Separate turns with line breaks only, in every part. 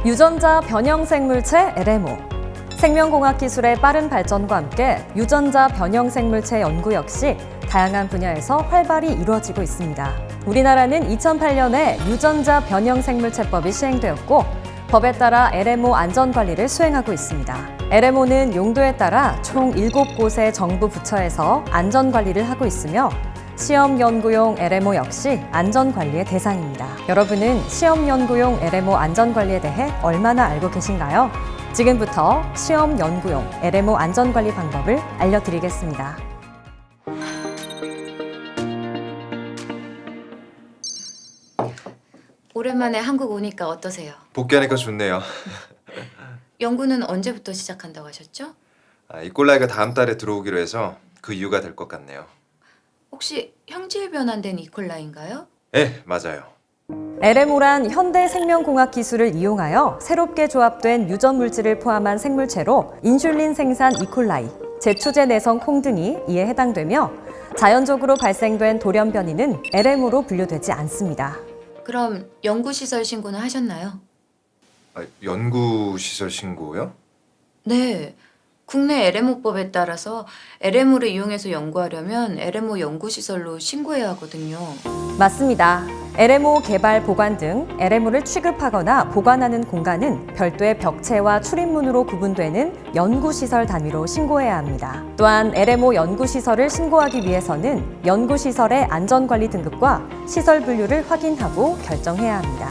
유전자 변형 생물체 LMO. 생명공학 기술의 빠른 발전과 함께 유전자 변형 생물체 연구 역시 다양한 분야에서 활발히 이루어지고 있습니다. 우리나라는 2008년에 유전자 변형 생물체법이 시행되었고 법에 따라 LMO 안전관리를 수행하고 있습니다. LMO는 용도에 따라 총 7곳의 정부 부처에서 안전관리를 하고 있으며 시험 연구용 LMO 역시 안전관리의 대상입니다. 여러분은 시험 연구용 LMO 안전관리에 대해 얼마나 알고 계신가요? 지금부터 시험 연구용 LMO 안전관리 방법을 알려드리겠습니다.
오랜만에 한국 오니까 어떠세요?
복귀하니까 좋네요.
연구는 언제부터 시작한다고 하셨죠?
이꼴라이가 다음 달에 들어오기로 해서 그 이유가 될 것 같네요.
혹시 형질 변환된 이콜라인가요?
네, 맞아요.
LMO란 현대 생명공학 기술을 이용하여 새롭게 조합된 유전 물질을 포함한 생물체로 인슐린 생산 이콜라이, 제초제 내성 콩 등이 이에 해당되며 자연적으로 발생된 돌연 변이는 LMO로 분류되지 않습니다.
그럼 연구시설 신고는 하셨나요?
연구시설 신고요?
네. 국내 LMO법에 따라서 LMO를 이용해서 연구하려면 LMO 연구시설로 신고해야 하거든요.
맞습니다. LMO 개발 보관 등 LMO를 취급하거나 보관하는 공간은 별도의 벽체와 출입문으로 구분되는 연구시설 단위로 신고해야 합니다. 또한 LMO 연구시설을 신고하기 위해서는 연구시설의 안전관리 등급과 시설 분류를 확인하고 결정해야 합니다.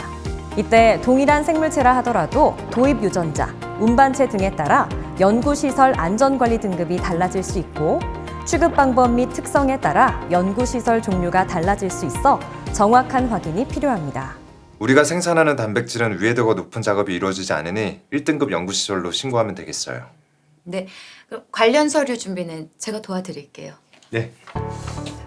이때 동일한 생물체라 하더라도 도입 유전자, 운반체 등에 따라 연구시설 안전관리 등급이 달라질 수 있고 취급 방법 및 특성에 따라 연구시설 종류가 달라질 수 있어 정확한 확인이 필요합니다.
우리가 생산하는 단백질은 위해도가 높은 작업이 이루어지지 않으니 1등급 연구시설로 신고하면 되겠어요.
네. 그럼 관련 서류 준비는 제가 도와드릴게요.
네.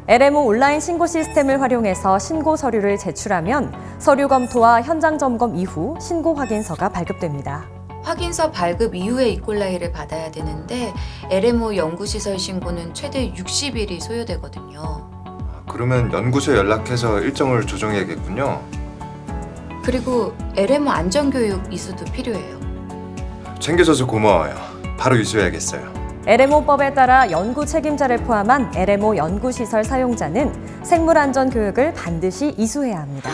LMO 온라인 신고 시스템을 활용해서 신고 서류를 제출하면 서류 검토와 현장 점검 이후 신고 확인서가 발급됩니다.
확인서 발급 이후에 이콜라이를 받아야 되는데 LMO 연구시설 신고는 최대 60일이 소요되거든요.
그러면 연구소에 연락해서 일정을 조정해야겠군요.
그리고 LMO 안전교육 이수도 필요해요.
챙겨줘서 고마워요. 바로 이수해야겠어요.
LMO법에 따라 연구 책임자를 포함한 LMO 연구시설 사용자는 생물안전 교육을 반드시 이수해야 합니다.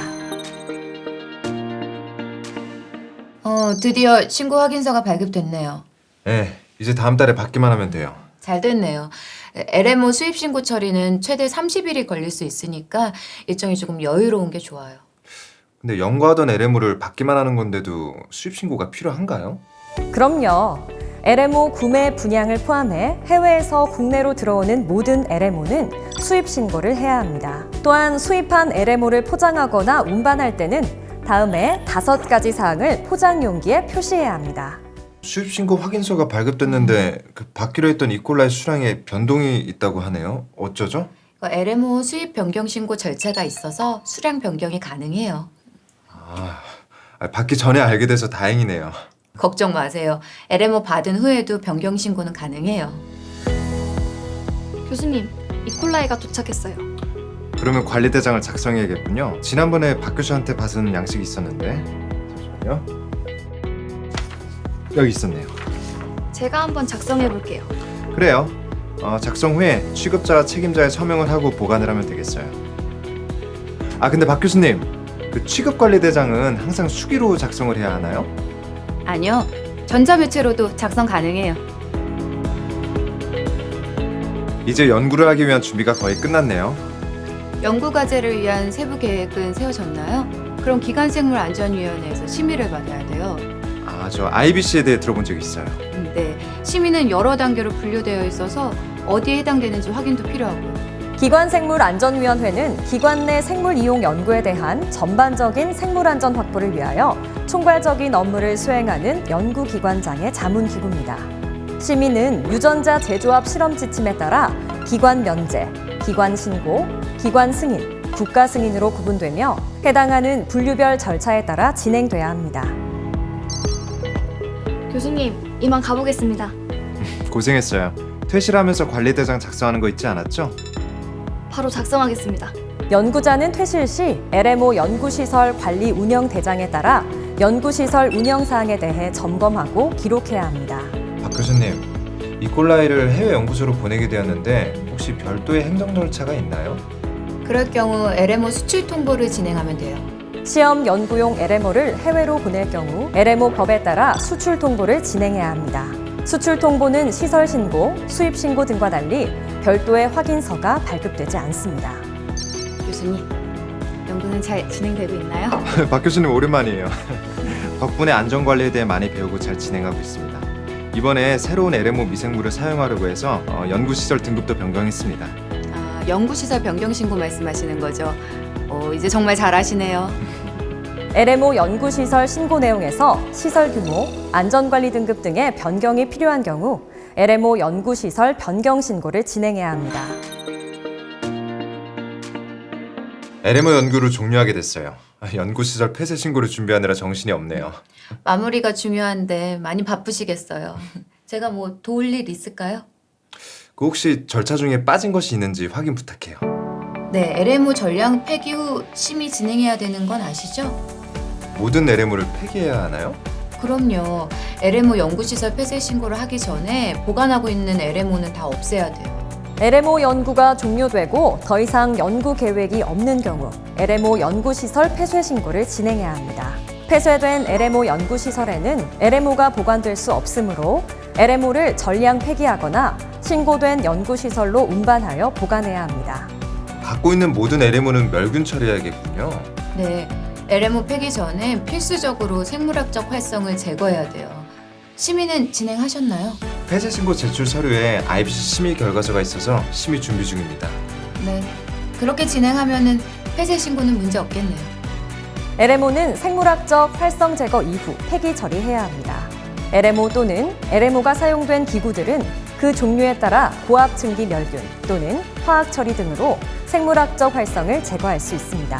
드디어 신고 확인서가 발급됐네요.
네, 이제 다음 달에 받기만 하면 돼요.
잘 됐네요. LMO 수입 신고 처리는 최대 30일이 걸릴 수 있으니까 일정이 조금 여유로운 게 좋아요.
근데 연구하던 LMO를 받기만 하는 건데도 수입 신고가 필요한가요?
그럼요. LMO 구매 분양을 포함해 해외에서 국내로 들어오는 모든 LMO는 수입 신고를 해야 합니다. 또한 수입한 LMO를 포장하거나 운반할 때는 다음에 5가지 사항을 포장 용기에 표시해야 합니다.
수입 신고 확인서가 발급됐는데 받기로 했던 이콜라이 수량에 변동이 있다고 하네요. 어쩌죠?
LMO 수입 변경 신고 절차가 있어서 수량 변경이 가능해요.
받기 전에 알게 돼서 다행이네요.
걱정 마세요. LMO 받은 후에도 변경 신고는 가능해요.
교수님, 이콜라이가 도착했어요.
그러면 관리대장을 작성해야겠군요. 지난번에 박 교수한테 받은 양식이 있었는데 잠시만요. 여기 있었네요.
제가 한번 작성해 볼게요.
그래요. 작성 후에 취급자와 책임자의 서명을 하고 보관을 하면 되겠어요. 근데 박 교수님, 그 취급관리대장은 항상 수기로 작성을 해야 하나요?
아니요. 전자매체로도 작성 가능해요.
이제 연구를 하기 위한 준비가 거의 끝났네요.
연구 과제를 위한 세부 계획은 세워졌나요? 그럼 기관생물안전위원회에서 심의를 받아야 돼요.
저 IBC에 대해 들어본 적 있어요.
네, 심의는 여러 단계로 분류되어 있어서 어디에 해당되는지 확인도 필요하고요.
기관생물안전위원회는 기관 내 생물 이용 연구에 대한 전반적인 생물안전 확보를 위하여 총괄적인 업무를 수행하는 연구기관장의 자문기구입니다. 심의는 유전자 재조합 실험 지침에 따라 기관 면제, 기관 신고, 기관 승인, 국가 승인으로 구분되며 해당하는 분류별 절차에 따라 진행돼야 합니다.
교수님, 이만 가보겠습니다.
고생했어요. 퇴실하면서 관리대장 작성하는 거 잊지 않았죠?
바로 작성하겠습니다.
연구자는 퇴실 시 LMO 연구시설 관리 운영 대장에 따라 연구시설 운영사항에 대해 점검하고 기록해야 합니다.
박 교수님, 이콜라이를 해외 연구소로 보내게 되었는데 혹시 별도의 행정 절차가 있나요?
그럴 경우 LMO 수출 통보를 진행하면 돼요.
시험 연구용 LMO를 해외로 보낼 경우 LMO 법에 따라 수출 통보를 진행해야 합니다. 수출 통보는 시설 신고, 수입 신고 등과 달리 별도의 확인서가 발급되지 않습니다.
교수님, 연구는 잘 진행되고 있나요?
박 교수님 오랜만이에요. 덕분에 안전관리에 대해 많이 배우고 잘 진행하고 있습니다. 이번에 새로운 LMO 미생물을 사용하려고 해서 연구시설 등급도 변경했습니다.
아, 연구시설 변경 신고 말씀하시는 거죠? 이제 정말 잘하시네요.
LMO 연구시설 신고 내용에서 시설 규모, 안전관리 등급 등의 변경이 필요한 경우 LMO 연구시설 변경 신고를 진행해야 합니다.
LMO 연구를 종료하게 됐어요. 연구시설 폐쇄 신고를 준비하느라 정신이 없네요.
마무리가 중요한데 많이 바쁘시겠어요. 제가 뭐 도울 일 있을까요?
그 혹시 절차 중에 빠진 것이 있는지 확인 부탁해요.
네, LMO 전량 폐기 후 심의 진행해야 되는 건 아시죠?
모든 LMO를 폐기해야 하나요?
그럼요. LMO 연구시설 폐쇄 신고를 하기 전에 보관하고 있는 LMO는 다 없애야 돼요.
LMO 연구가 종료되고 더 이상 연구 계획이 없는 경우 LMO 연구시설 폐쇄 신고를 진행해야 합니다. 폐쇄된 LMO 연구시설에는 LMO가 보관될 수 없으므로 LMO를 전량 폐기하거나 신고된 연구시설로 운반하여 보관해야 합니다.
갖고 있는 모든 LMO는 멸균 처리해야겠군요.
네, LMO 폐기 전에 필수적으로 생물학적 활성을 제거해야 돼요. 심의는 진행하셨나요?
폐쇄 신고 제출 서류에 IBC 심의 결과서가 있어서 심의 준비 중입니다.
네, 그렇게 진행하면은 폐쇄 신고는 문제 없겠네요.
LMO는 생물학적 활성 제거 이후 폐기 처리해야 합니다. LMO 또는 LMO가 사용된 기구들은 그 종류에 따라 고압 증기 멸균 또는 화학 처리 등으로 생물학적 활성을 제거할 수 있습니다.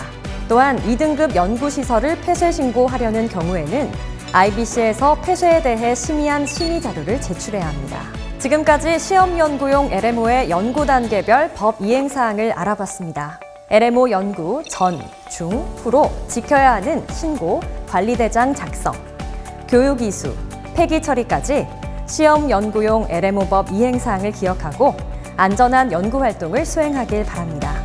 또한 2등급 연구시설을 폐쇄 신고하려는 경우에는 IBC에서 폐쇄에 대해 심의한 심의 자료를 제출해야 합니다. 지금까지 시험 연구용 LMO의 연구 단계별 법 이행 사항을 알아봤습니다. LMO 연구 전, 중, 후로 지켜야 하는 신고, 관리대장 작성, 교육 이수, 폐기 처리까지 시험 연구용 LMO 법 이행 사항을 기억하고 안전한 연구 활동을 수행하길 바랍니다.